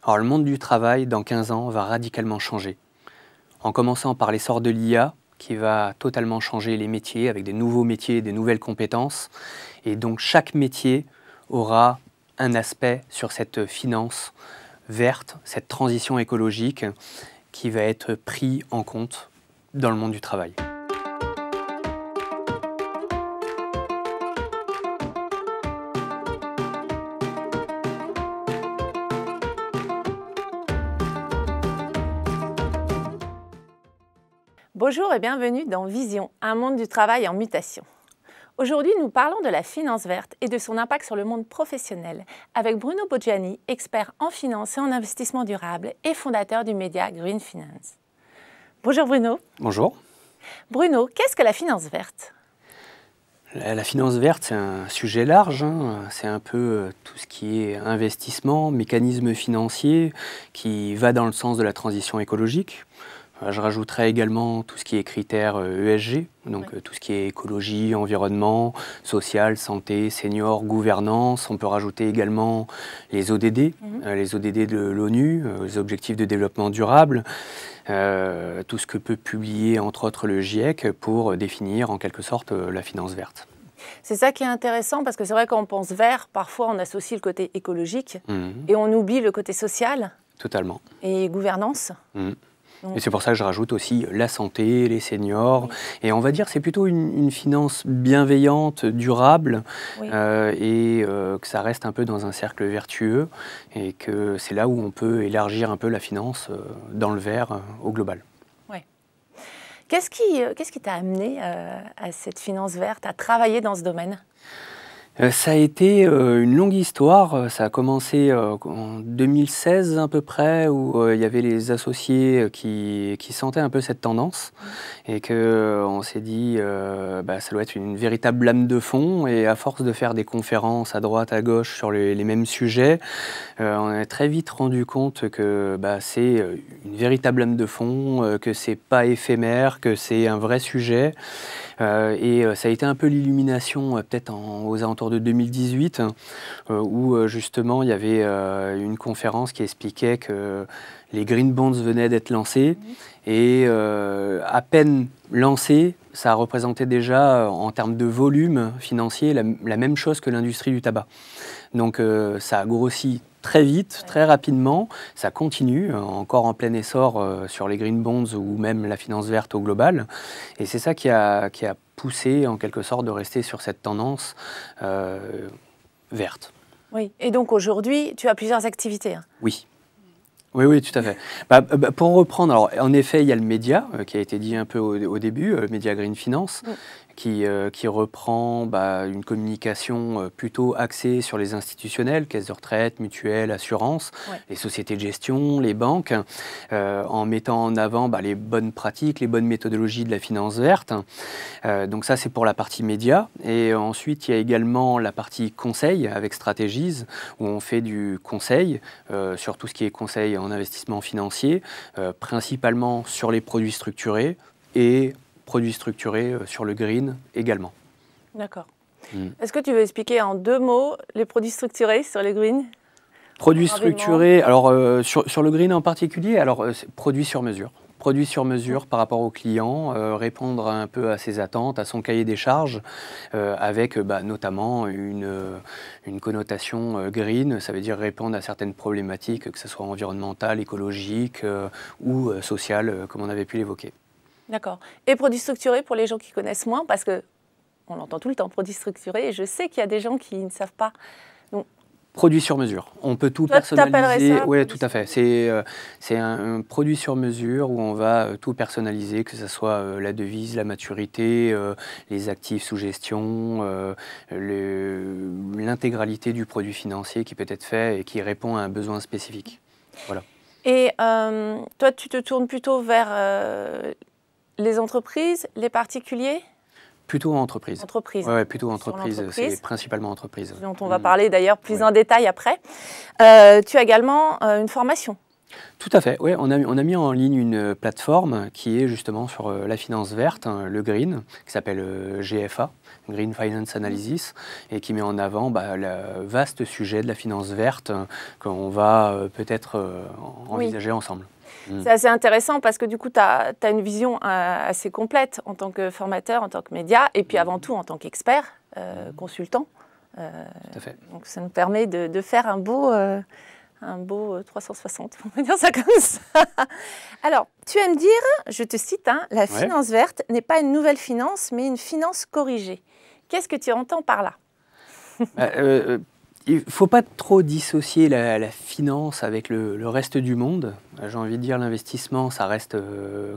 Alors le monde du travail, dans 15 ans, va radicalement changer. En commençant par l'essor de l'IA, qui va totalement changer les métiers, avec des nouveaux métiers, des nouvelles compétences. Et donc chaque métier aura un aspect sur cette finance verte, cette transition écologique, qui va être pris en compte dans le monde du travail. Bonjour et bienvenue dans Vision, un monde du travail en mutation. Aujourd'hui, nous parlons de la finance verte et de son impact sur le monde professionnel avec Bruno Boggiani, expert en finance et en investissement durable et fondateur du média Green Finance. Bonjour Bruno. Bonjour. Bruno, qu'est-ce que la finance verte ? La finance verte, c'est un sujet large, hein. C'est un peu tout ce qui est investissement, mécanisme financier qui va dans le sens de la transition écologique. Je rajouterais également tout ce qui est critères ESG, donc tout ce qui est écologie, environnement, social, santé, senior, gouvernance. On peut rajouter également les ODD, les ODD de l'ONU, les objectifs de développement durable, tout ce que peut publier entre autres le GIEC pour définir en quelque sorte la finance verte. C'est ça qui est intéressant parce que c'est vrai quand on pense vert, parfois on associe le côté écologique et on oublie le côté social. Totalement. Et gouvernance. Et c'est pour ça que je rajoute aussi la santé, les seniors. Et on va dire que c'est plutôt une finance bienveillante, durable, et que ça reste un peu dans un cercle vertueux. Et que c'est là où on peut élargir un peu la finance dans le vert au global. Oui. Qu'est-ce qui t'a amené à cette finance verte, à travailler dans ce domaine ? Ça a été une longue histoire. Ça a commencé en 2016 à peu près, où il y avait les associés qui sentaient un peu cette tendance et qu'on s'est dit ça doit être une véritable lame de fond. Et à force de faire des conférences à droite, à gauche sur les mêmes sujets, on a très vite rendu compte que c'est une véritable lame de fond, que c'est pas éphémère, que c'est un vrai sujet. Et ça a été un peu l'illumination peut-être aux alentours de 2018 où justement il y avait une conférence qui expliquait que les green bonds venaient d'être lancés et à peine lancés, ça représentait déjà en termes de volume financier la même chose que l'industrie du tabac. Donc ça a grossi très vite, très rapidement, ça continue, encore en plein essor sur les green bonds ou même la finance verte au global. Et c'est ça qui a poussé en quelque sorte de rester sur cette tendance verte. Oui, et donc aujourd'hui, tu as plusieurs activités. Oui. Oui, tout à fait. Pour reprendre, alors, en effet, il y a le média qui a été dit un peu au début, le média Green Finance, qui reprend une communication plutôt axée sur les institutionnels, caisses de retraite, mutuelles, assurances, les sociétés de gestion, les banques, en mettant en avant les bonnes pratiques, les bonnes méthodologies de la finance verte. Donc ça, c'est pour la partie média. Et ensuite, il y a également la partie conseil avec Strategies, où on fait du conseil sur tout ce qui est conseil en investissement financier, principalement sur les produits structurés et produits structurés sur le green également. D'accord. Est-ce que tu veux expliquer en 2 mots les produits structurés sur le green ? Produits structurés, alors sur le green en particulier, alors produits sur mesure. Produits sur mesure par rapport au client, répondre un peu à ses attentes, à son cahier des charges, avec notamment une connotation green, ça veut dire répondre à certaines problématiques, que ce soit environnementales, écologiques ou sociales, comme on avait pu l'évoquer. D'accord. Et produits structurés pour les gens qui connaissent moins, parce qu'on entend tout le temps produits structurés, et je sais qu'il y a des gens qui ne savent pas. Donc, produit sur mesure. On peut tout personnaliser. Oui, tout à fait. C'est un produit sur mesure où on va tout personnaliser, que ce soit la devise, la maturité, les actifs sous gestion, l'intégralité du produit financier qui peut être fait et qui répond à un besoin spécifique. Voilà. Et toi, tu te tournes plutôt vers les entreprises, les particuliers ? Plutôt entreprise. Oui, plutôt entreprise. C'est principalement entreprise. Dont on va parler d'ailleurs plus en détail après. Tu as également une formation. Tout à fait, oui, on a mis en ligne une plateforme qui est justement sur la finance verte, hein, le Green, qui s'appelle GFA, Green Finance Analysis, et qui met en avant le vaste sujet de la finance verte qu'on va peut-être envisager ensemble. C'est assez intéressant parce que du coup, tu as une vision assez complète en tant que formateur, en tant que média, et puis avant tout en tant qu'expert, consultant. Tout à fait. Donc ça nous permet de faire un beau 360, on va dire ça comme ça. Alors, tu aimes dire, je te cite, hein, la finance verte n'est pas une nouvelle finance, mais une finance corrigée. Qu'est-ce que tu entends par là? Il ne faut pas trop dissocier la finance avec le reste du monde. J'ai envie de dire l'investissement, ça reste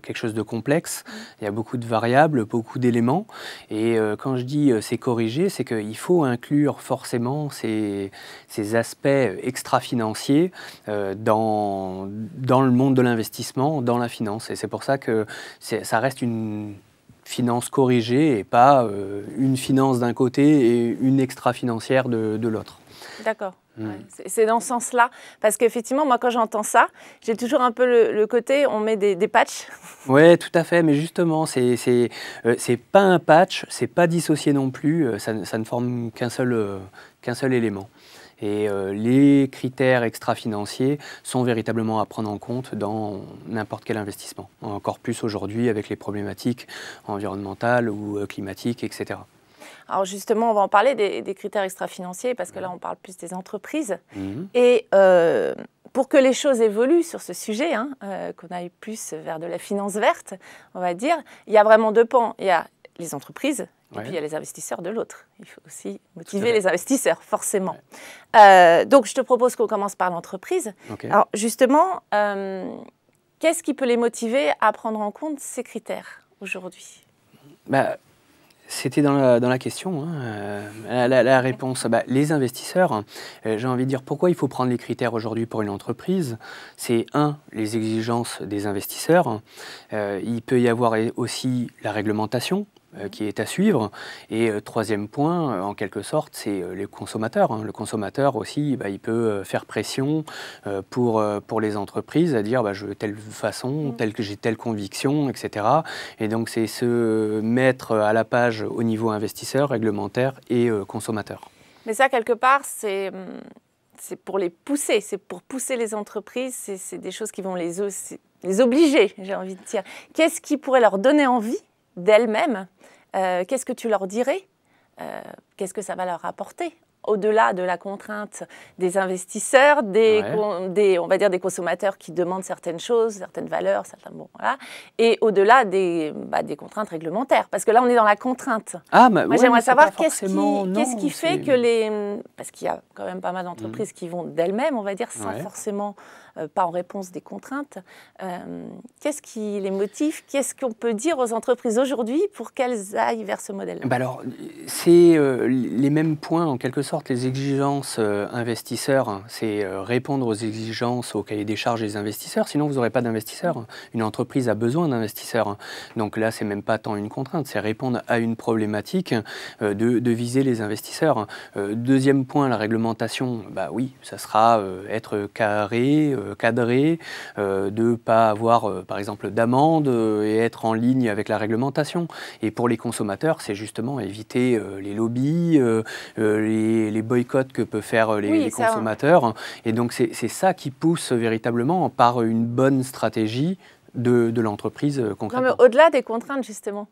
quelque chose de complexe. Il y a beaucoup de variables, beaucoup d'éléments. Et quand je dis c'est corrigé, c'est qu'il faut inclure forcément ces aspects extra-financiers dans le monde de l'investissement, dans la finance. Et c'est pour ça que ça reste une finance corrigée et pas une finance d'un côté et une extra-financière de l'autre. D'accord. Ouais. C'est dans ce sens-là. Parce qu'effectivement, moi, quand j'entends ça, j'ai toujours un peu le côté, on met des patchs. Oui, tout à fait. Mais justement, c'est pas un patch, c'est pas dissocié non plus. Ça ne forme qu'un seul élément. Et les critères extra-financiers sont véritablement à prendre en compte dans n'importe quel investissement. Encore plus aujourd'hui avec les problématiques environnementales ou climatiques, etc. Alors justement, on va en parler des critères extra-financiers parce que là, on parle plus des entreprises. Et pour que les choses évoluent sur ce sujet, hein, qu'on aille plus vers de la finance verte, on va dire, il y a vraiment deux pans. Il y a les entreprises et puis il y a les investisseurs de l'autre. Il faut aussi motiver les investisseurs, forcément. Donc, je te propose qu'on commence par l'entreprise. Alors justement, qu'est-ce qui peut les motiver à prendre en compte ces critères aujourd'hui? C'était dans la question, hein, la réponse. Les investisseurs, j'ai envie de dire pourquoi il faut prendre les critères aujourd'hui pour une entreprise. C'est les exigences des investisseurs. Il peut y avoir aussi la réglementation qui est à suivre. Et troisième point, en quelque sorte, c'est les consommateurs. Le consommateur aussi, il peut faire pression pour les entreprises à dire je veux telle façon, telle que j'ai telle conviction, etc. Et donc c'est se mettre à la page au niveau investisseur, réglementaire et consommateur. Mais ça, quelque part, c'est pour les pousser, c'est pour pousser les entreprises, c'est des choses qui vont les obliger, j'ai envie de dire. Qu'est-ce qui pourrait leur donner envie d'elles-mêmes? Qu'est-ce que tu leur dirais? Qu'est-ce que ça va leur apporter? Au-delà de la contrainte des investisseurs, on va dire des consommateurs qui demandent certaines choses, certaines valeurs, et au-delà des contraintes réglementaires. Parce que là, on est dans la contrainte. Moi, j'aimerais savoir qu'est-ce qui fait que parce qu'il y a quand même pas mal d'entreprises qui vont d'elles-mêmes, on va dire, sans forcément pas en réponse des contraintes. Qu'est-ce qui les motive? Qu'est-ce qu'on peut dire aux entreprises aujourd'hui pour qu'elles aillent vers ce modèle? Alors, c'est les mêmes points, en quelque sorte, les exigences investisseurs, c'est répondre aux exigences, au cahier des charges des investisseurs, sinon vous n'aurez pas d'investisseurs. Une entreprise a besoin d'investisseurs. Donc là, c'est même pas tant une contrainte, c'est répondre à une problématique de viser les investisseurs. Deuxième point, la réglementation, oui, ça sera être carré, cadré, de ne pas avoir, par exemple, d'amende et être en ligne avec la réglementation. Et pour les consommateurs, c'est justement éviter les lobbies, les boycotts que peuvent faire les consommateurs. Et donc, c'est ça qui pousse véritablement par une bonne stratégie de l'entreprise concrètement. Non, mais au-delà des contraintes, justement,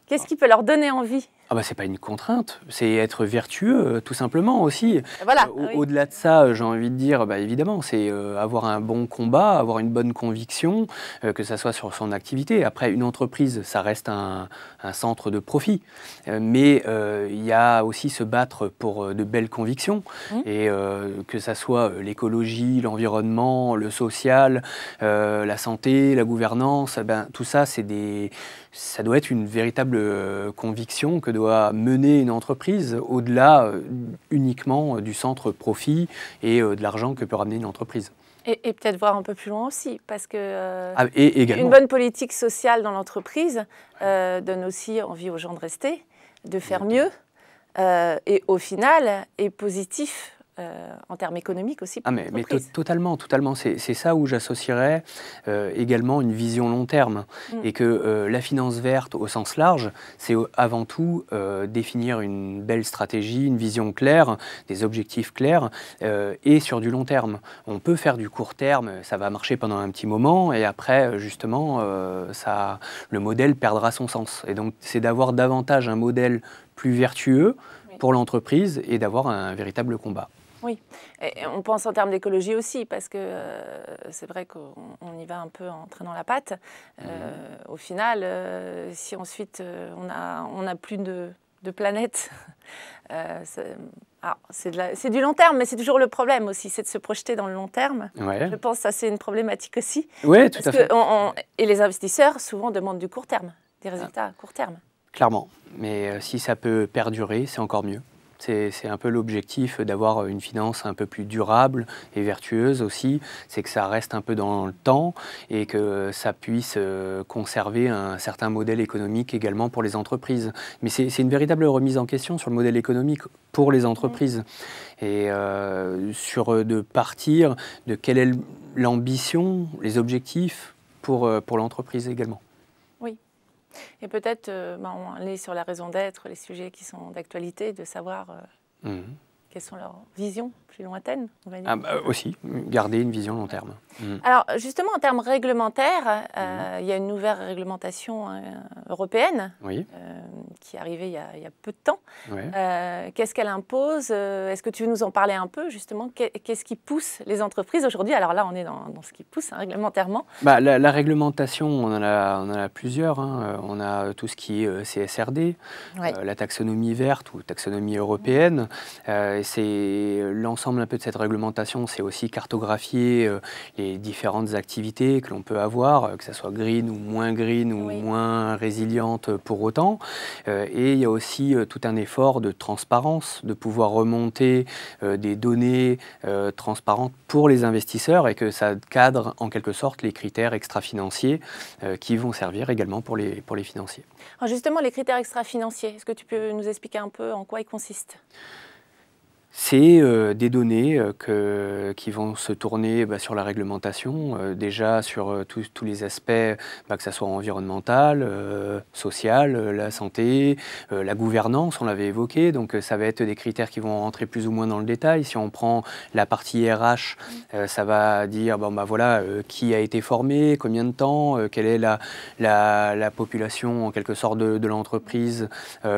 qu'est-ce qui peut leur donner envie? C'est pas une contrainte, c'est être vertueux, tout simplement aussi. Voilà, Au-delà de ça, j'ai envie de dire, évidemment, c'est avoir un bon combat, avoir une bonne conviction, que ça soit sur son activité. Après, une entreprise, ça reste un centre de profit, mais il y a aussi se battre pour de belles convictions, et que ça soit l'écologie, l'environnement, le social, la santé, la gouvernance, tout ça, ça doit être une véritable conviction que doit mener une entreprise au-delà uniquement du centre profit et de l'argent que peut ramener une entreprise. Et peut-être voir un peu plus loin aussi, parce que et également, une bonne politique sociale dans l'entreprise donne aussi envie aux gens de rester, de faire mieux, et au final est positif en termes économiques aussi Ah pour mais l'entreprise. totalement, totalement. C'est ça où j'associerais également une vision long terme. Et que la finance verte au sens large, c'est avant tout définir une belle stratégie, une vision claire, des objectifs clairs et sur du long terme. On peut faire du court terme, ça va marcher pendant un petit moment et après justement le modèle perdra son sens. Et donc c'est d'avoir davantage un modèle plus vertueux pour l'entreprise et d'avoir un véritable combat. Oui, et on pense en termes d'écologie aussi, parce que c'est vrai qu'on y va un peu en traînant la patte. Au final, si ensuite on n'a plus de planète, c'est du long terme, mais c'est toujours le problème aussi, c'est de se projeter dans le long terme. Ouais. Je pense que ça, c'est une problématique aussi. Oui, tout à fait. Et les investisseurs, souvent, demandent du court terme, des résultats à court terme. Clairement, mais si ça peut perdurer, c'est encore mieux. C'est un peu l'objectif d'avoir une finance un peu plus durable et vertueuse aussi, c'est que ça reste un peu dans le temps et que ça puisse conserver un certain modèle économique également pour les entreprises. Mais c'est une véritable remise en question sur le modèle économique pour les entreprises et de partir de quelle est l'ambition, les objectifs pour l'entreprise également. Oui. Et peut-être aller sur la raison d'être, les sujets qui sont d'actualité, de savoir quelles sont leurs visions plus lointaines, on va dire. Aussi, garder une vision long terme. Alors justement, en termes réglementaires, il y a une nouvelle réglementation européenne qui est arrivée il y a peu de temps. Qu'est-ce qu'elle impose? Est-ce que tu veux nous en parler un peu justement? Qu'est-ce qui pousse les entreprises aujourd'hui? Alors là, on est dans ce qui pousse réglementairement. La réglementation, on en a plusieurs. On a tout ce qui est CSRD, la taxonomie verte ou taxonomie européenne. C'est l'ensemble un peu de cette réglementation, c'est aussi cartographier les différentes activités que l'on peut avoir, que ce soit green ou moins résiliente pour autant. Et il y a aussi tout un effort de transparence, de pouvoir remonter des données transparentes pour les investisseurs et que ça cadre en quelque sorte les critères extra-financiers qui vvont servir également pour les financiers. Alors justement, les critères extra-financiers, est-ce que tu peux nous expliquer un peu en quoi ils consistent ? C'est des données qui vont se tourner sur la réglementation, déjà sur tous les aspects, que ce soit environnemental, social, la santé, la gouvernance, on l'avait évoqué, donc ça va être des critères qui vont rentrer plus ou moins dans le détail. Si on prend la partie RH, ça va dire qui a été formé, combien de temps, quelle est la population en quelque sorte de l'entreprise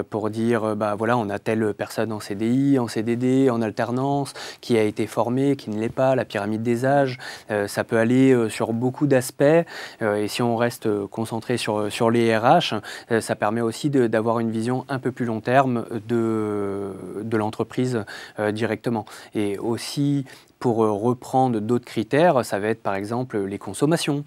pour dire on a telle personne en CDI, en CDD, en alternance, qui a été formé, qui ne l'est pas, la pyramide des âges. Ça peut aller sur beaucoup d'aspects. Et si on reste concentré sur les RH, ça permet aussi d'avoir une vision un peu plus long terme de l'entreprise directement. Et aussi, pour reprendre d'autres critères, ça va être par exemple les consommations.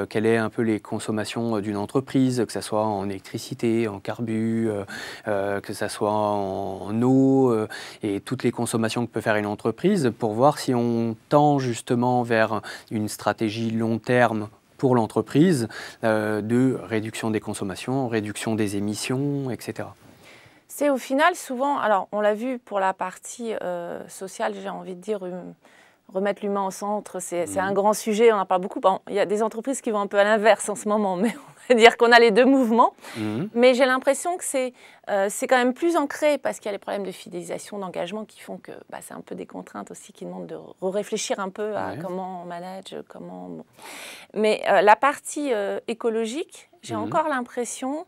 Quelles sont un peu les consommations d'une entreprise, que ce soit en électricité, en carburant, que ce soit en eau, et toutes les consommations que peut faire une entreprise, pour voir si on tend justement vers une stratégie long terme pour l'entreprise de réduction des consommations, réduction des émissions, etc. C'est au final souvent, alors on l'a vu pour la partie sociale, j'ai envie de dire, remettre l'humain au centre, c'est un grand sujet, on en parle beaucoup. Bon, il y a des entreprises qui vont un peu à l'inverse en ce moment, mais on va dire qu'on a les deux mouvements. Mais j'ai l'impression que c'est quand même plus ancré parce qu'il y a les problèmes de fidélisation, d'engagement qui font que c'est un peu des contraintes aussi qui demandent de réfléchir un peu à comment on manage, comment... Bon. Mais la partie écologique, j'ai encore l'impression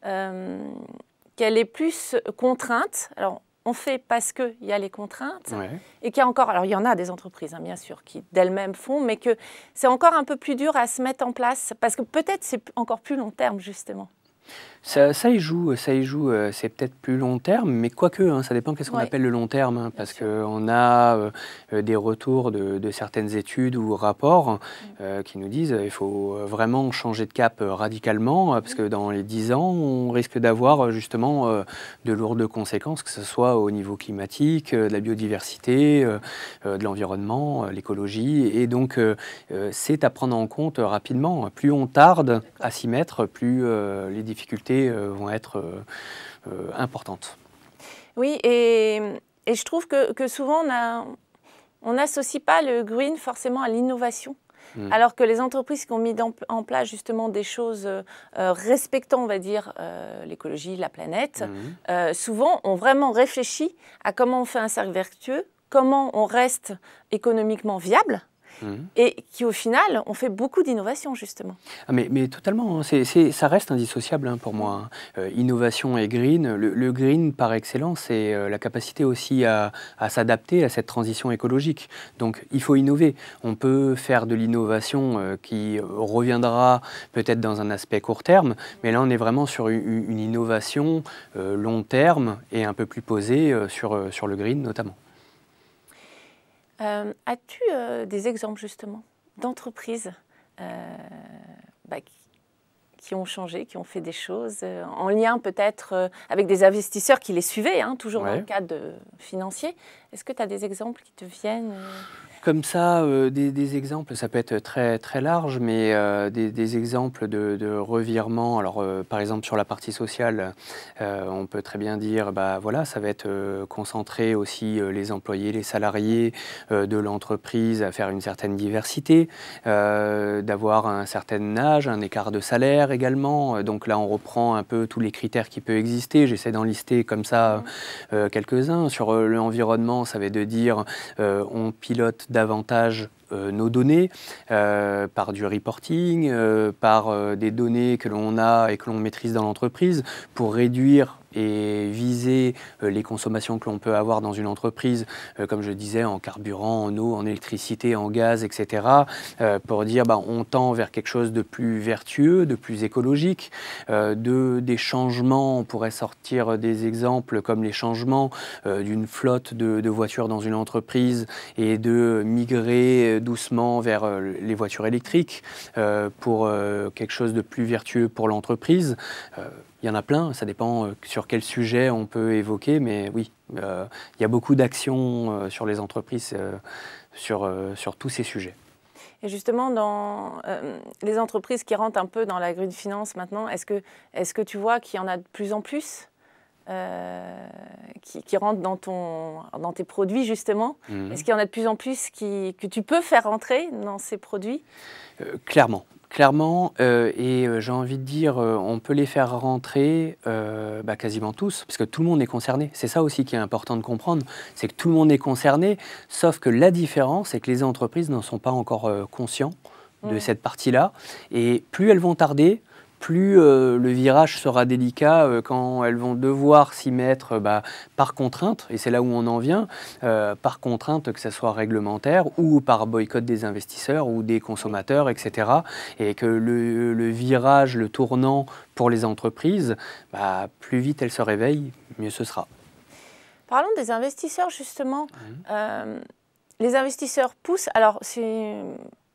qu'elle est plus contrainte. Alors, on fait parce qu'il y a les contraintes et qu'il y a encore... Alors, il y en a des entreprises, bien sûr, qui d'elles-mêmes font, mais que c'est encore un peu plus dur à se mettre en place parce que peut-être c'est encore plus long terme, justement. Ça y joue, c'est peut-être plus long terme, mais quoique, ça dépend qu'est-ce qu'on appelle le long terme, parce qu'on a des retours de certaines études ou rapports qui nous disent qu'il faut vraiment changer de cap radicalement, parce que dans les 10 ans, on risque d'avoir justement de lourdes conséquences, que ce soit au niveau climatique, de la biodiversité, de l'environnement, l'écologie, et donc c'est à prendre en compte rapidement. Plus on tarde à s'y mettre, plus les difficultés vont être importantes. Oui, et et je trouve que souvent, on n'associe pas le green forcément à l'innovation. Alors que les entreprises qui ont mis en place justement des choses respectant, on va dire, l'écologie, la planète, souvent ont vraiment réfléchi à comment on fait un cercle vertueux, comment on reste économiquement viable. Et qui, au final, ont fait beaucoup d'innovations, justement. Ah mais totalement, hein. Ça reste indissociable hein, pour moi. Hein. Innovation et green. Le green, par excellence, c'est la capacité aussi à s'adapter à cette transition écologique. Donc, il faut innover. On peut faire de l'innovation qui reviendra peut-être dans un aspect court terme, mais là, on est vraiment sur une innovation long terme et un peu plus posée sur le green, notamment. As-tu des exemples justement d'entreprises qui ont changé, qui ont fait des choses en lien peut-être avec des investisseurs qui les suivaient, hein, toujours dans le cadre financier? Est-ce que tu as des exemples qui te viennent Comme ça, des exemples, ça peut être très, très large, mais des exemples de revirement. Alors, par exemple, sur la partie sociale, on peut très bien dire, bah voilà, ça va être concentrer aussi les employés, les salariés de l'entreprise à faire une certaine diversité, d'avoir un certain âge, un écart de salaire également. Donc là, on reprend un peu tous les critères qui peuvent exister. J'essaie d'en lister comme ça quelques-uns. Sur l'environnement, ça va être de dire, on pilote davantage nos données par du reporting, par des données que l'on a et que l'on maîtrise dans l'entreprise pour réduire et viser les consommations que l'on peut avoir dans une entreprise, comme je disais, en carburant, en eau, en électricité, en gaz, etc., pour dire on tend vers quelque chose de plus vertueux, de plus écologique, des changements. On pourrait sortir des exemples comme les changements d'une flotte de voitures dans une entreprise et de migrer doucement vers les voitures électriques pour quelque chose de plus vertueux pour l'entreprise. Il y en a plein, ça dépend sur quel sujet on peut évoquer, mais oui, il y a beaucoup d'actions sur les entreprises sur tous ces sujets. Et justement, dans les entreprises qui rentrent un peu dans la green finance maintenant, est-ce que tu vois qu'il y en a de plus en plus qui rentrent dans tes produits, justement? Est-ce qu'il y en a de plus en plus que tu peux faire rentrer dans ces produits? Clairement. Et j'ai envie de dire, on peut les faire rentrer quasiment tous, parce que tout le monde est concerné. C'est ça aussi qui est important de comprendre, c'est que tout le monde est concerné, sauf que la différence, c'est que les entreprises n'en sont pas encore conscients de cette partie-là. Et plus elles vont tarder, plus le virage sera délicat quand elles vont devoir s'y mettre par contrainte, et c'est là où on en vient, par contrainte, que ce soit réglementaire ou par boycott des investisseurs ou des consommateurs, etc. Et que le virage, le tournant pour les entreprises, plus vite elles se réveillent, mieux ce sera. Parlons des investisseurs justement. Les investisseurs poussent, alors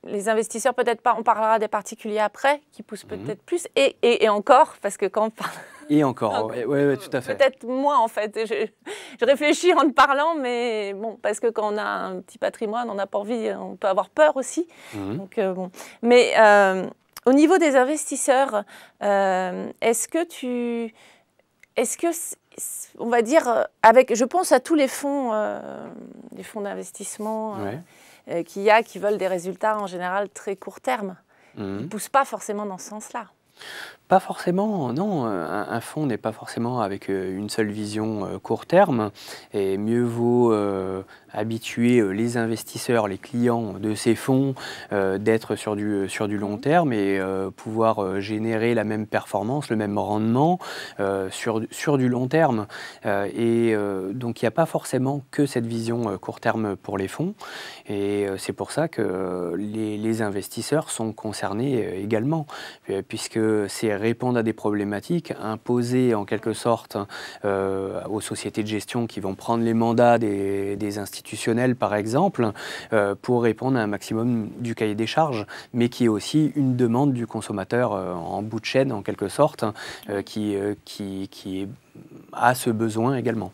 les investisseurs, peut-être pas, on parlera des particuliers après, qui poussent peut-être plus, et encore, parce que quand on parle... Et encore, oui, tout à fait. Peut-être moins, en fait. Je réfléchis en te parlant, mais bon, parce que quand on a un petit patrimoine, on n'a pas envie, on peut avoir peur aussi. Donc, bon. Mais au niveau des investisseurs, est-ce que on va dire, je pense à tous les fonds d'investissement... qui veulent des résultats en général très court terme. Ils ne poussent pas forcément dans ce sens-là. Pas forcément, non. Un fonds n'est pas forcément avec une seule vision court terme. Et mieux vaut habituer les investisseurs, les clients de ces fonds d'être sur du long terme et pouvoir générer la même performance, le même rendement sur du long terme. Donc il n'y a pas forcément que cette vision court terme pour les fonds. Et c'est pour ça que les investisseurs sont concernés également, puisque c'est répondre à des problématiques imposées en quelque sorte aux sociétés de gestion qui vont prendre les mandats des institutionnels par exemple pour répondre à un maximum du cahier des charges, mais qui est aussi une demande du consommateur en bout de chaîne en quelque sorte qui a ce besoin également.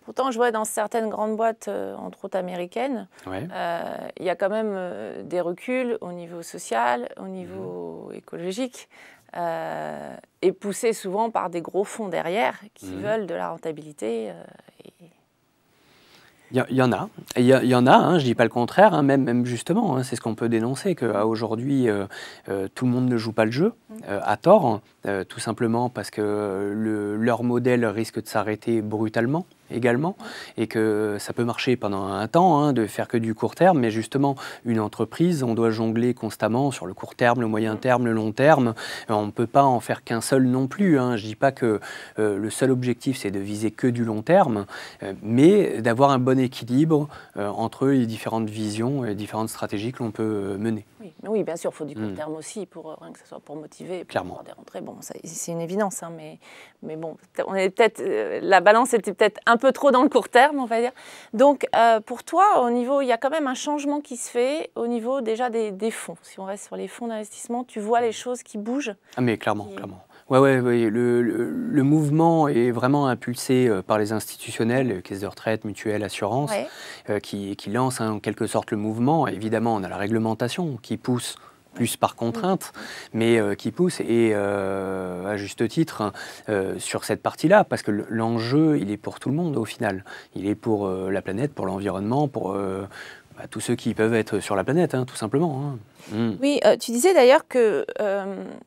Pourtant, je vois dans certaines grandes boîtes, entre autres américaines, il y a quand même des reculs au niveau social, au niveau écologique, et poussés souvent par des gros fonds derrière qui veulent de la rentabilité. Il y en a, y en a, hein, je ne dis pas le contraire, hein, même justement, hein, c'est ce qu'on peut dénoncer, qu'aujourd'hui, tout le monde ne joue pas le jeu, à tort, tout simplement parce que leur modèle risque de s'arrêter brutalement également, et que ça peut marcher pendant un temps, hein, de faire que du court terme, mais justement, une entreprise, on doit jongler constamment sur le court terme, le moyen terme, le long terme, on ne peut pas en faire qu'un seul non plus, hein. Je ne dis pas que le seul objectif, c'est de viser que du long terme, mais d'avoir un bon équilibre entre les différentes visions et les différentes stratégies que l'on peut mener. Oui, bien sûr, il faut du court terme aussi, rien que ce soit pour motiver, pour avoir des rentrées. Bon, c'est une évidence, hein, mais bon, la balance était peut-être un peu trop dans le court terme, on va dire. Donc, pour toi, il y a quand même un changement qui se fait au niveau déjà des fonds. Si on reste sur les fonds d'investissement, tu vois les choses qui bougent. Ah mais clairement. Ouais, le mouvement est vraiment impulsé par les institutionnels, caisses de retraite, mutuelles, assurances, qui lancent en quelque sorte le mouvement. Évidemment, on a la réglementation qui pousse plus par contrainte, mais qui pousse, et à juste titre, sur cette partie-là, parce que l'enjeu, il est pour tout le monde au final. Il est pour la planète, pour l'environnement, pour tous ceux qui peuvent être sur la planète, hein, tout simplement. Hein. Oui, tu disais d'ailleurs qu'il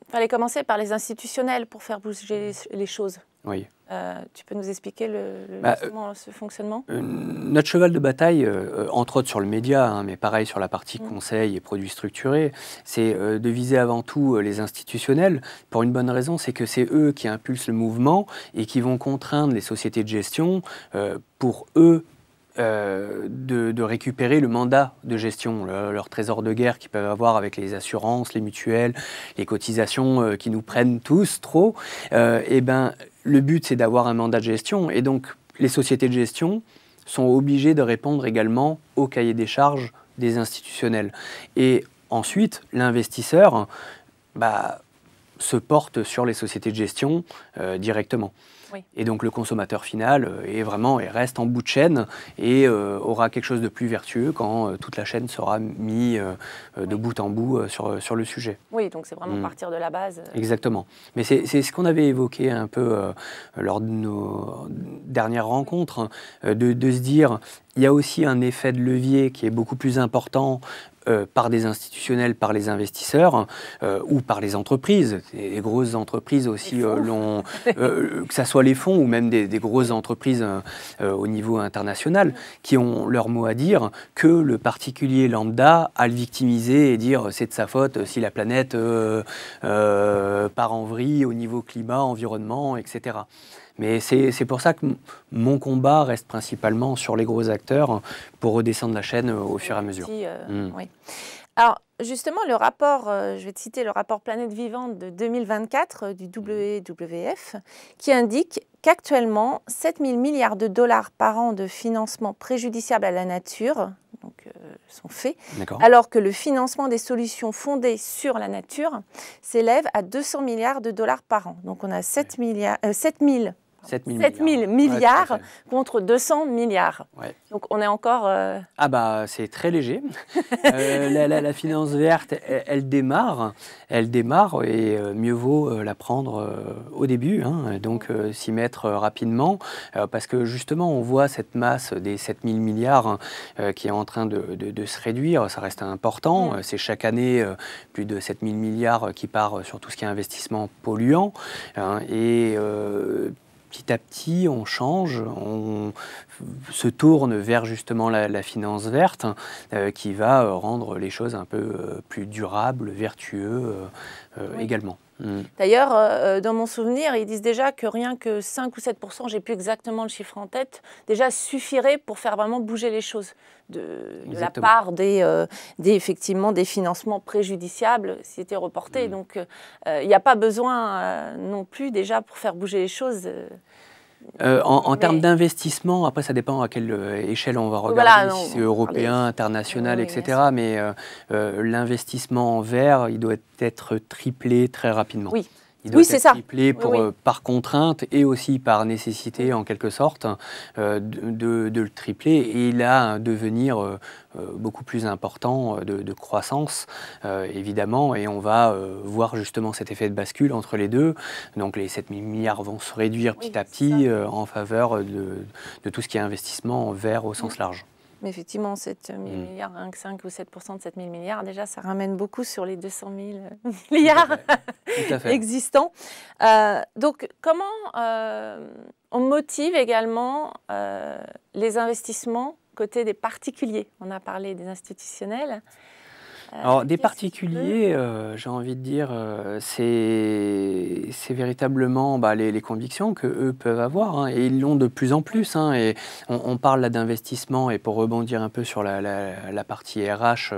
fallait commencer par les institutionnels pour faire bouger les choses. Oui. Tu peux nous expliquer ce fonctionnement ? Notre cheval de bataille, entre autres sur le média, hein, mais pareil sur la partie conseil et produits structurés, c'est de viser avant tout les institutionnels, pour une bonne raison, c'est que c'est eux qui impulsent le mouvement et qui vont contraindre les sociétés de gestion pour eux de récupérer le mandat de gestion, leur trésor de guerre qu'ils peuvent avoir avec les assurances, les mutuelles, les cotisations qui nous prennent tous trop. Le but, c'est d'avoir un mandat de gestion, et donc les sociétés de gestion sont obligées de répondre également au cahier des charges des institutionnels. Et ensuite, l'investisseur se porte sur les sociétés de gestion directement. Oui. Et donc le consommateur final reste en bout de chaîne et aura quelque chose de plus vertueux quand toute la chaîne sera mise de bout en bout sur le sujet. Oui, donc c'est vraiment partir de la base. Exactement. Mais c'est ce qu'on avait évoqué un peu lors de nos dernières rencontres, de se dire, il y a aussi un effet de levier qui est beaucoup plus important par des institutionnels, par les investisseurs ou par les entreprises. Les grosses entreprises aussi, que ce soit les fonds ou même des grosses entreprises au niveau international, qui ont leur mot à dire, que le particulier lambda à le victimiser et dire c'est de sa faute si la planète part en vrille au niveau climat, environnement, etc. Mais c'est pour ça que mon combat reste principalement sur les gros acteurs pour redescendre la chaîne au fur et à mesure. Oui. Alors, justement, le rapport, je vais te citer le rapport Planète Vivante de 2024 du WWF, qui indique qu'actuellement, 7 000 milliards de dollars par an de financement préjudiciable à la nature sont faits, alors que le financement des solutions fondées sur la nature s'élève à 200 milliards de dollars par an. Donc on a 7 000 milliards contre 200 milliards. Ouais. Donc on est encore... c'est très léger. La finance verte, elle démarre et mieux vaut la prendre au début, hein, donc s'y mettre rapidement, parce que justement on voit cette masse des 7 000 milliards qui est en train de se réduire, ça reste important, c'est chaque année plus de 7 000 milliards qui part sur tout ce qui est investissement polluant, hein, et petit à petit, on change, on se tourne vers justement la finance verte qui va rendre les choses un peu plus durables, vertueux également. D'ailleurs, dans mon souvenir, ils disent déjà que rien que 5 ou 7%, j'ai plus exactement le chiffre en tête, déjà suffirait pour faire vraiment bouger les choses de la part effectivement, des financements préjudiciables s'ils étaient reportés. Donc, il n'y a pas besoin non plus déjà pour faire bouger les choses. En termes d'investissement, après ça dépend à quelle échelle on va regarder, si c'est européen, international, etc. Mais l'investissement en vert, il doit être triplé très rapidement. Oui. Il doit Oui, c'est être ça. triplé pour, Oui. par contrainte et aussi par nécessité, en quelque sorte, de le tripler. Et il a un devenir beaucoup plus important de croissance, évidemment. Et on va voir justement cet effet de bascule entre les deux. Donc les 7 000 milliards vont se réduire petit à petit en faveur de tout ce qui est investissement vert au sens large. Mais effectivement, 7 000 milliards, 5 ou 7 de 7 000 milliards, déjà, ça ramène beaucoup sur les 200 000 milliards Tout à fait. existants. Donc, comment on motive également les investissements côté des particuliers? On a parlé des institutionnels. Alors, des particuliers, j'ai envie de dire, c'est véritablement les convictions qu'eux peuvent avoir, hein, et ils l'ont de plus en plus. Hein, et on parle là d'investissement, et pour rebondir un peu sur la partie RH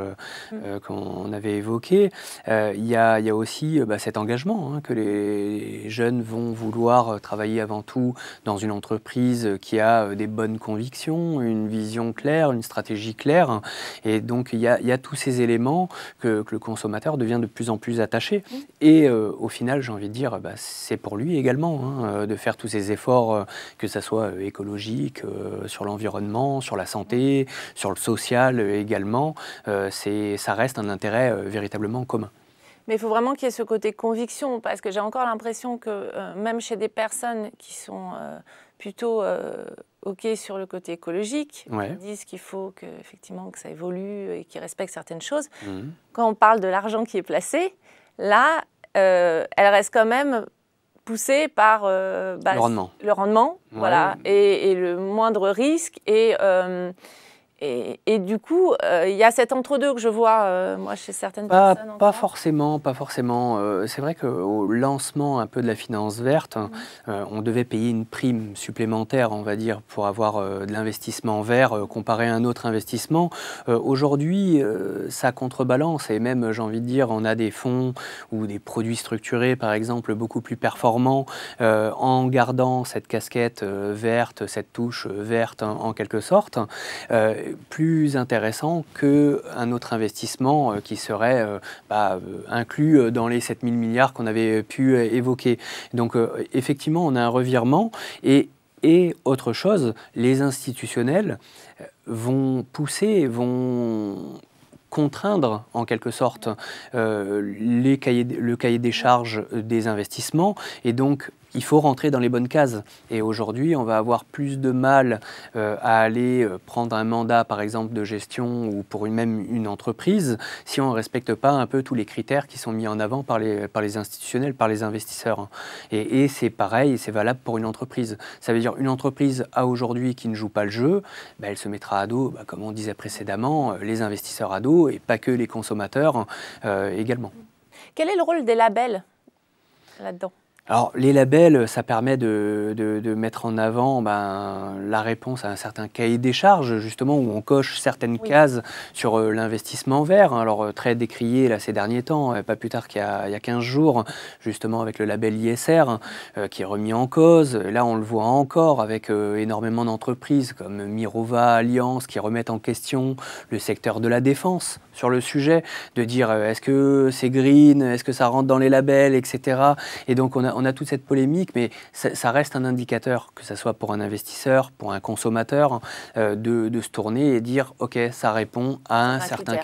qu'on avait évoquée, il y a aussi cet engagement, hein, que les jeunes vont vouloir travailler avant tout dans une entreprise qui a des bonnes convictions, une vision claire, une stratégie claire. Hein, et donc, il y a tous ces éléments que le consommateur devient de plus en plus attaché. Et au final, j'ai envie de dire, c'est pour lui également, hein, de faire tous ces efforts, que ce soit écologique, sur l'environnement, sur la santé, sur le social également. Ça reste un intérêt véritablement commun. Mais il faut vraiment qu'il y ait ce côté conviction, parce que j'ai encore l'impression que même chez des personnes qui sont plutôt OK sur le côté écologique, qui disent qu'il faut effectivement que ça évolue et qu'ils respectent certaines choses, quand on parle de l'argent qui est placé, là, elle reste quand même poussée par le rendement, voilà, et le moindre risque. Et du coup, il y a cet entre-deux que je vois, moi, chez certaines personnes. Pas forcément. C'est vrai qu'au lancement un peu de la finance verte, on devait payer une prime supplémentaire, on va dire, pour avoir de l'investissement vert comparé à un autre investissement. Aujourd'hui, ça contrebalance, et même, j'ai envie de dire, on a des fonds ou des produits structurés, par exemple, beaucoup plus performants, en gardant cette casquette verte, cette touche verte en quelque sorte. Plus intéressant qu'un autre investissement qui serait inclus dans les 7 000 milliards qu'on avait pu évoquer. Donc effectivement, on a un revirement. Et autre chose, les institutionnels vont pousser, vont contraindre en quelque sorte le cahier des charges des investissements, et donc il faut rentrer dans les bonnes cases. Et aujourd'hui, on va avoir plus de mal à aller prendre un mandat, par exemple, de gestion ou pour même une entreprise, si on ne respecte pas un peu tous les critères qui sont mis en avant par les institutionnels, par les investisseurs. Et c'est pareil, c'est valable pour une entreprise. Ça veut dire une entreprise aujourd'hui qui ne joue pas le jeu, elle se mettra à dos, comme on disait précédemment, les investisseurs à dos, et pas que les consommateurs également. Quel est le rôle des labels là-dedans ? Alors, les labels, ça permet de mettre en avant la réponse à un certain cahier des charges, justement, où on coche certaines cases sur l'investissement vert. Alors, très décrié là, ces derniers temps, pas plus tard qu'il y a 15 jours, justement avec le label ISR, qui est remis en cause. Là, on le voit encore avec énormément d'entreprises comme Mirova, Allianz, qui remettent en question le secteur de la défense sur le sujet, de dire est-ce que c'est green, est-ce que ça rentre dans les labels, etc. Et donc, on a toute cette polémique, mais ça reste un indicateur, que ce soit pour un investisseur, pour un consommateur, de se tourner et dire ok, ça répond à un certain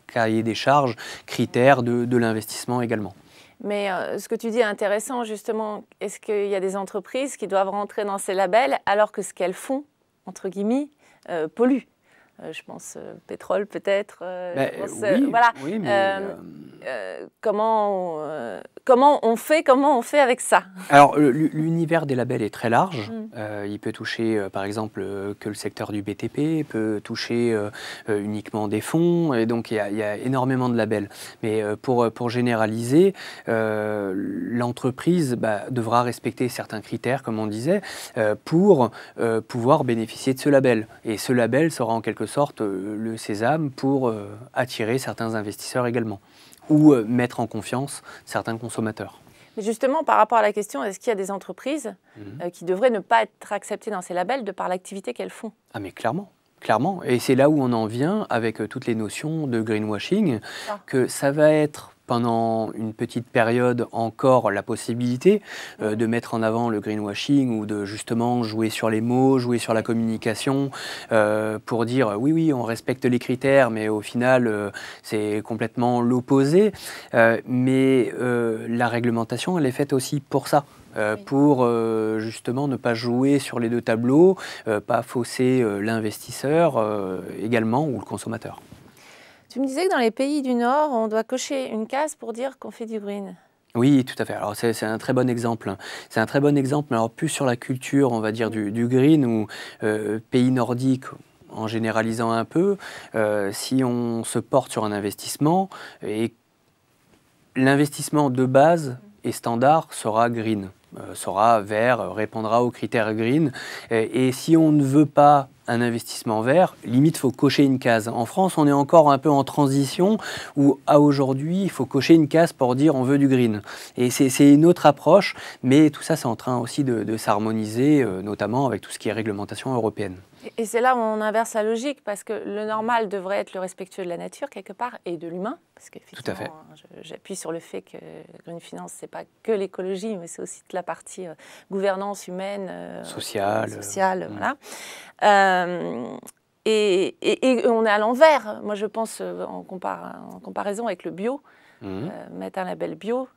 cahier des charges, critères de l'investissement également. Mais ce que tu dis est intéressant, justement. Est-ce qu'il y a des entreprises qui doivent rentrer dans ces labels alors que ce qu'elles font, entre guillemets, pollue? Je pense pétrole peut-être. Oui, mais comment on fait avec ça? Alors l'univers des labels est très large. Il peut toucher par exemple que le secteur du BTP, peut toucher uniquement des fonds, et donc il y a énormément de labels. Mais pour généraliser, l'entreprise devra respecter certains critères, comme on disait, pour pouvoir bénéficier de ce label. Et ce label sera en quelque sorte le sésame pour attirer certains investisseurs également, ou mettre en confiance certains consommateurs. Mais justement, par rapport à la question, est-ce qu'il y a des entreprises qui devraient ne pas être acceptées dans ces labels de par l'activité qu'elles font? Ah mais clairement. Clairement, et c'est là où on en vient avec toutes les notions de greenwashing, que ça va être pendant une petite période encore la possibilité de mettre en avant le greenwashing ou de justement jouer sur les mots, jouer sur la communication pour dire oui, oui, on respecte les critères, mais au final, c'est complètement l'opposé. Mais la réglementation, elle est faite aussi pour ça. Pour justement ne pas jouer sur les deux tableaux, pas fausser l'investisseur également ou le consommateur. Tu me disais que dans les pays du Nord, on doit cocher une case pour dire qu'on fait du green. Oui, tout à fait. Alors c'est un très bon exemple. C'est un très bon exemple, mais alors plus sur la culture, on va dire, du green ou pays nordiques, en généralisant un peu, si on se porte sur un investissement, et l'investissement de base et standard sera green, sera vert, répondra aux critères green. Et si on ne veut pas un investissement vert, limite, il faut cocher une case. En France, on est encore un peu en transition où, à aujourd'hui, il faut cocher une case pour dire on veut du green. Et c'est une autre approche, mais tout ça, c'est en train aussi de s'harmoniser, notamment avec tout ce qui est réglementation européenne. Et c'est là où on inverse la logique, parce que le normal devrait être le respectueux de la nature, quelque part, et de l'humain. Parce qu'effectivement, j'appuie sur le fait que Green Finance, ce n'est pas que l'écologie, mais c'est aussi toute la partie gouvernance humaine, sociale, voilà. Et on est à l'envers. Moi, je pense, en comparaison avec le bio, mettre un label bio,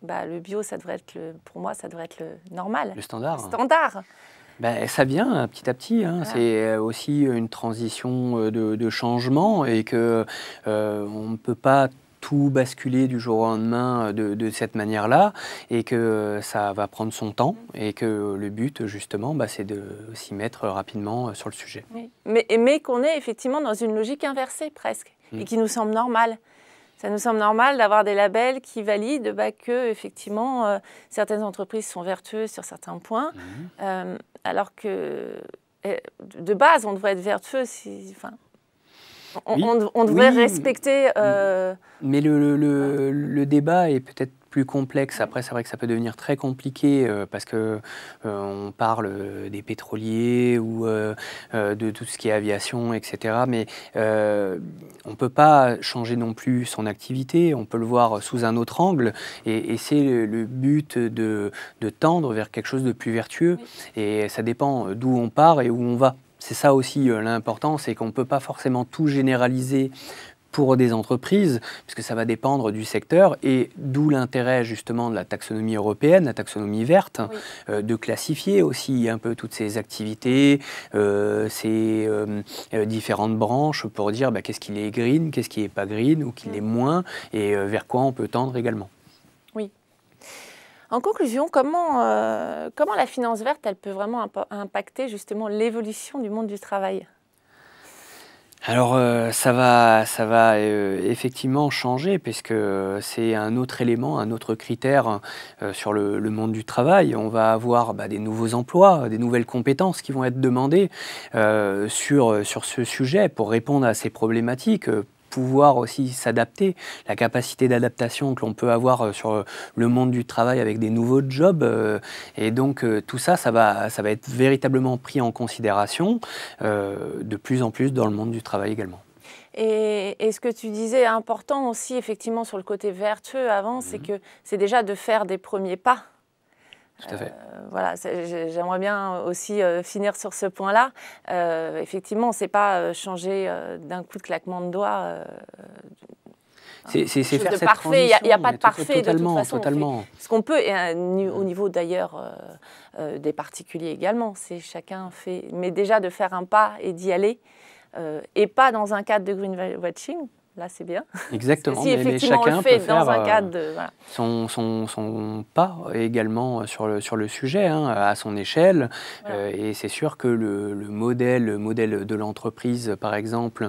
le bio, ça devrait être pour moi, ça devrait être le normal. Le standard. Le standard. Ça vient petit à petit, hein. Voilà. C'est aussi une transition de changement et qu'on ne peut pas tout basculer du jour au lendemain de cette manière-là et que ça va prendre son temps et que le but justement c'est de s'y mettre rapidement sur le sujet. Oui. Mais qu'on est effectivement dans une logique inversée presque et qui nous semble normale. Ça nous semble normal d'avoir des labels qui valident que effectivement certaines entreprises sont vertueuses sur certains points, alors que de base on devrait être vertueux. On devrait respecter. Mais le débat est peut-être plus complexe. Après, c'est vrai que ça peut devenir très compliqué parce que on parle des pétroliers ou de tout ce qui est aviation, etc. Mais on ne peut pas changer non plus son activité. On peut le voir sous un autre angle. Et c'est le but de tendre vers quelque chose de plus vertueux. Oui. Et ça dépend d'où on part et où on va. C'est ça aussi l'important, c'est qu'on ne peut pas forcément tout généraliser pour des entreprises, puisque ça va dépendre du secteur, et d'où l'intérêt justement de la taxonomie européenne, la taxonomie verte, de classifier aussi un peu toutes ces activités, ces différentes branches pour dire qu'est-ce qui est green, qu'est-ce qui n'est pas green, ou qui l'est moins, et vers quoi on peut tendre également. Oui. En conclusion, comment la finance verte, elle peut vraiment impacter justement l'évolution du monde du travail ? Alors ça va effectivement changer puisque c'est un autre élément, un autre critère sur le monde du travail. On va avoir des nouveaux emplois, des nouvelles compétences qui vont être demandées sur ce sujet pour répondre à ces problématiques. Pouvoir aussi s'adapter, la capacité d'adaptation que l'on peut avoir sur le monde du travail avec des nouveaux jobs. Et donc tout ça, ça va être véritablement pris en considération de plus en plus dans le monde du travail également. Et ce que tu disais important aussi, effectivement, sur le côté vertueux avant, c'est que c'est déjà de faire des premiers pas. Tout à fait. Voilà, j'aimerais bien aussi finir sur ce point-là. Effectivement, c'est pas changer d'un coup de claquement de doigts. C'est faire cette parfait. Il n'y a pas de parfait de toute façon. Totalement. Ce qu'on peut, et au niveau d'ailleurs des particuliers également, c'est chacun fait. Mais déjà de faire un pas et d'y aller, et pas dans un cadre de greenwashing. Là, c'est bien. Exactement, si mais chacun peut faire dans un cadre de, voilà. son pas également sur le sujet, à son échelle. Voilà. Et c'est sûr que le modèle de l'entreprise, par exemple,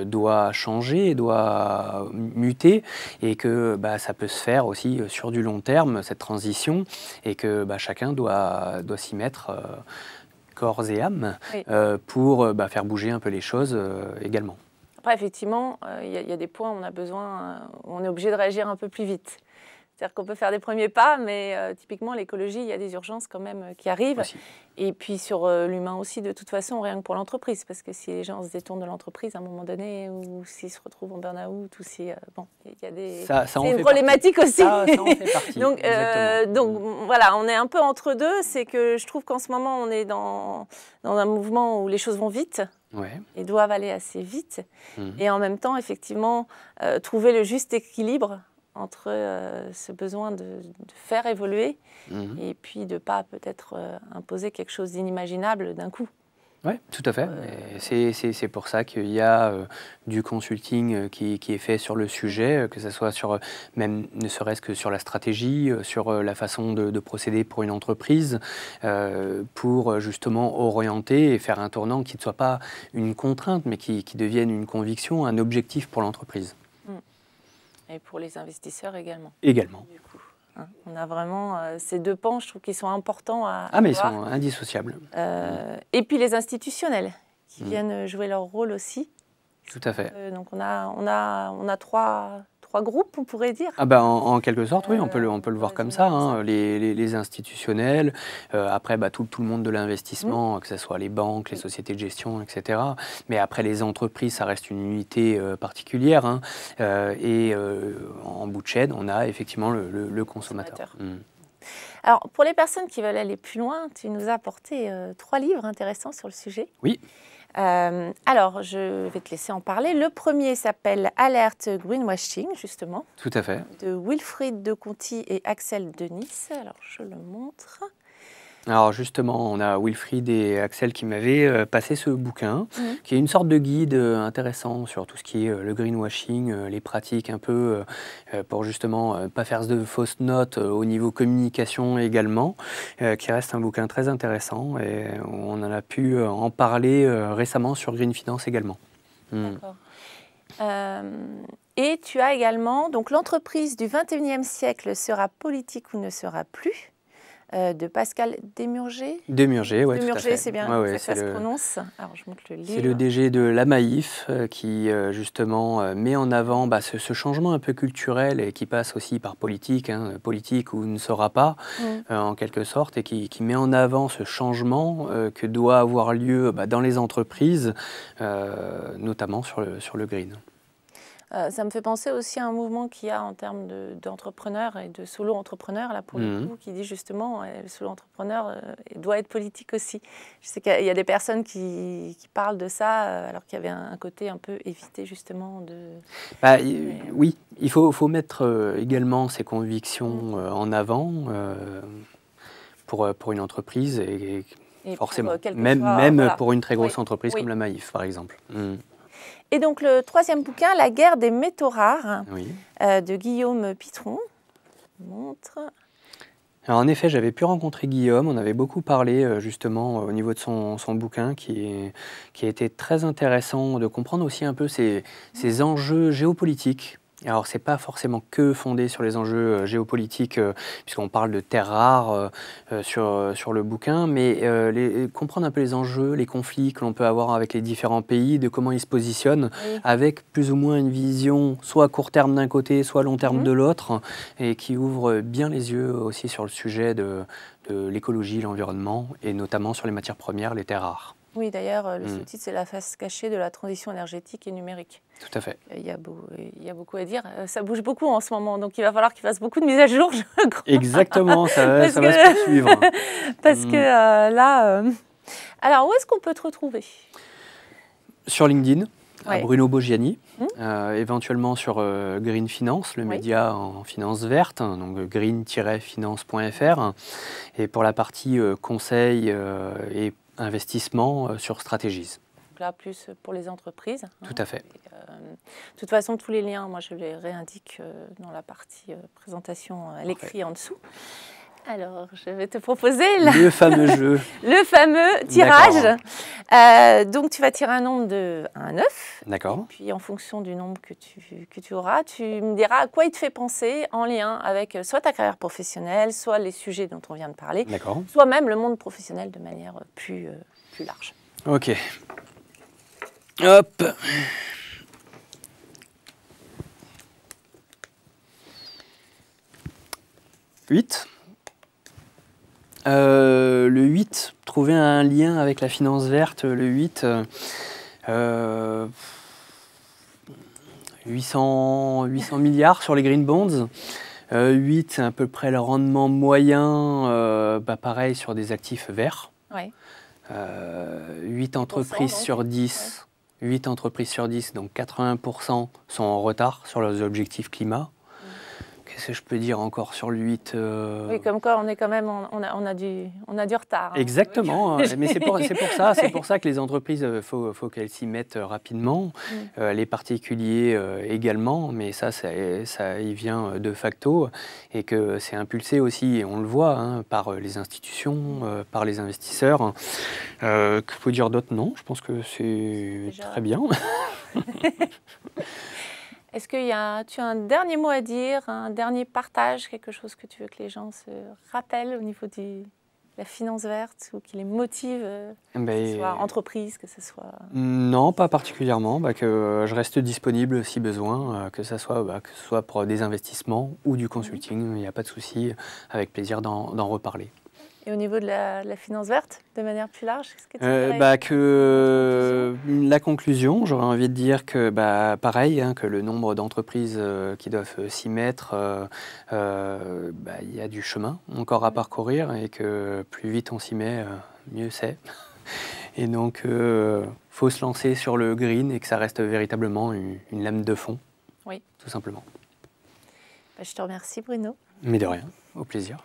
doit changer, doit muter, et que ça peut se faire aussi sur du long terme, cette transition, et que chacun doit s'y mettre corps et âme pour faire bouger un peu les choses également. Après, effectivement, il y a des points où on a besoin, on est obligé de réagir un peu plus vite. C'est-à-dire qu'on peut faire des premiers pas, mais typiquement, l'écologie, il y a des urgences quand même qui arrivent. Aussi. Et puis sur l'humain aussi, de toute façon, rien que pour l'entreprise. Parce que si les gens se détournent de l'entreprise à un moment donné, ou s'ils se retrouvent en burn-out, ou si... bon, il y a des... C'est une problématique aussi. Ça en fait partie. donc voilà, on est un peu entre deux. C'est que je trouve qu'en ce moment, on est dans un mouvement où les choses vont vite. Ouais. Et doivent aller assez vite. Et en même temps, effectivement, trouver le juste équilibre entre ce besoin de faire évoluer et puis de ne pas peut-être imposer quelque chose d'inimaginable d'un coup. Oui, tout à fait. C'est pour ça qu'il y a du consulting qui est fait sur le sujet, que ce soit sur, même ne serait-ce que sur la stratégie, sur la façon de procéder pour une entreprise, pour justement orienter et faire un tournant qui ne soit pas une contrainte, mais qui devienne une conviction, un objectif pour l'entreprise. Et pour les investisseurs également. Également. Du coup, hein, on a vraiment ces deux pans, je trouve qu'ils sont importants à mais voir. ils sont indissociables. Et puis les institutionnels qui viennent jouer leur rôle aussi. Tout à fait. Donc on a trois groupes, on pourrait dire. En quelque sorte, oui, on peut le voir comme ça. Hein, les institutionnels, après tout le monde de l'investissement, que ce soit les banques, les sociétés de gestion, etc. Mais après les entreprises, ça reste une unité particulière. Hein, en bout de chaîne, on a effectivement le consommateur. Alors, pour les personnes qui veulent aller plus loin, tu nous as apporté 3 livres intéressants sur le sujet. Oui. Alors, je vais te laisser en parler. Le premier s'appelle Alerte Greenwashing, justement. Tout à fait. De Wilfried de Conti et Axel Denis. Alors, je le montre. Alors justement, on a Wilfried et Axel qui m'avaient passé ce bouquin, qui est une sorte de guide intéressant sur tout ce qui est le greenwashing, les pratiques un peu, pour justement pas faire de fausses notes au niveau communication également, qui reste un bouquin très intéressant et on en a pu en parler récemment sur Green Finance également. D'accord. Et tu as également, donc l'entreprise du 21e siècle sera politique ou ne sera plus, de Pascal Demurger. Demurger, oui, tout à fait. Demurger, c'est bien, ça se prononce. Alors, je montre le livre. C'est le DG de la Maïf qui, justement, met en avant ce changement un peu culturel et qui passe aussi par politique, hein, politique ou ne sera pas, en quelque sorte, et qui met en avant ce changement que doit avoir lieu dans les entreprises, notamment sur le green. Ça me fait penser aussi à un mouvement qu'il y a en termes d'entrepreneurs et de solo-entrepreneurs, là pour le coup, qui dit justement le solo-entrepreneur doit être politique aussi. Je sais qu'il y a des personnes qui parlent de ça, alors qu'il y avait un côté un peu évité justement de... Oui, il faut mettre également ses convictions en avant pour une entreprise et forcément, même pour une très grosse entreprise comme la Maïf, par exemple. Et donc le troisième bouquin, La guerre des métaux rares, de Guillaume Pitron. Montre. Alors en effet, j'avais pu rencontrer Guillaume, on avait beaucoup parlé justement au niveau de son bouquin qui a été très intéressant de comprendre aussi un peu ces enjeux géopolitiques. Alors, ce n'est pas forcément que fondé sur les enjeux géopolitiques, puisqu'on parle de terres rares sur le bouquin, mais comprendre un peu les enjeux, les conflits que l'on peut avoir avec les différents pays, de comment ils se positionnent, avec plus ou moins une vision soit à court terme d'un côté, soit à long terme de l'autre, et qui ouvre bien les yeux aussi sur le sujet de l'écologie, l'environnement, et notamment sur les matières premières, les terres rares. Oui, d'ailleurs, le sous-titre, c'est la face cachée de la transition énergétique et numérique. Tout à fait. Il y a beaucoup à dire. Ça bouge beaucoup en ce moment, donc il va falloir qu'il fasse beaucoup de mises à jour, je crois. Exactement, ça va se poursuivre. Parce que là... Alors, où est-ce qu'on peut te retrouver? Sur LinkedIn, à Bruno Boggiani, éventuellement sur Green Finance, le média en finance verte, donc green-finance.fr. Et pour la partie conseil et investissement sur Strategies. Donc là, plus pour les entreprises. Tout à fait. De toute façon, tous les liens, moi, je les réindique dans la partie présentation à l'écrit en dessous. Alors, je vais te proposer le fameux jeu. Le fameux tirage. Donc, tu vas tirer un nombre de 1 à 9. D'accord. Et puis, en fonction du nombre que tu auras, tu me diras à quoi il te fait penser en lien avec soit ta carrière professionnelle, soit les sujets dont on vient de parler, soit même le monde professionnel de manière plus large. Ok. Hop. 8. Le 8, trouver un lien avec la finance verte. Le 8, 800 milliards sur les green bonds. 8, c'est à peu près le rendement moyen, pareil, sur des actifs verts. Ouais. 8 entreprises sur 10. Ouais. 8 entreprises sur 10, donc 80% sont en retard sur leurs objectifs climat. Qu'est-ce que je peux dire encore sur le 8 Oui, comme quoi on est quand même, on a du retard. Hein. Exactement, mais c'est pour ça que les entreprises, faut qu'elles s'y mettent rapidement, les particuliers également, mais ça y vient de facto, et que c'est impulsé aussi, et on le voit, hein, par les institutions, par les investisseurs. Que faut dire d'autre? Non, je pense que c'est très bien. Est-ce que tu as un dernier mot à dire, un dernier partage, quelque chose que tu veux que les gens se rappellent au niveau de la finance verte ou qui les motive, que ce soit entreprise, que ce soit... Non, pas particulièrement, que je reste disponible si besoin, que ce soit pour des investissements ou du consulting, il n'y a pas de souci, avec plaisir d'en reparler. Et au niveau de la finance verte, de manière plus large, qu'est-ce que tu dirais la conclusion, j'aurais envie de dire que pareil, hein, que le nombre d'entreprises qui doivent s'y mettre, il y a du chemin encore à parcourir, et que plus vite on s'y met, mieux c'est. Et donc, faut se lancer sur le green et que ça reste véritablement une lame de fond, oui. Tout simplement. Je te remercie, Bruno. Mais de rien, au plaisir.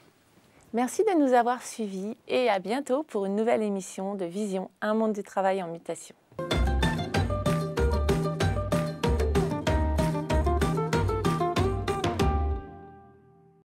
Merci de nous avoir suivis et à bientôt pour une nouvelle émission de Vision, un monde du travail en mutation.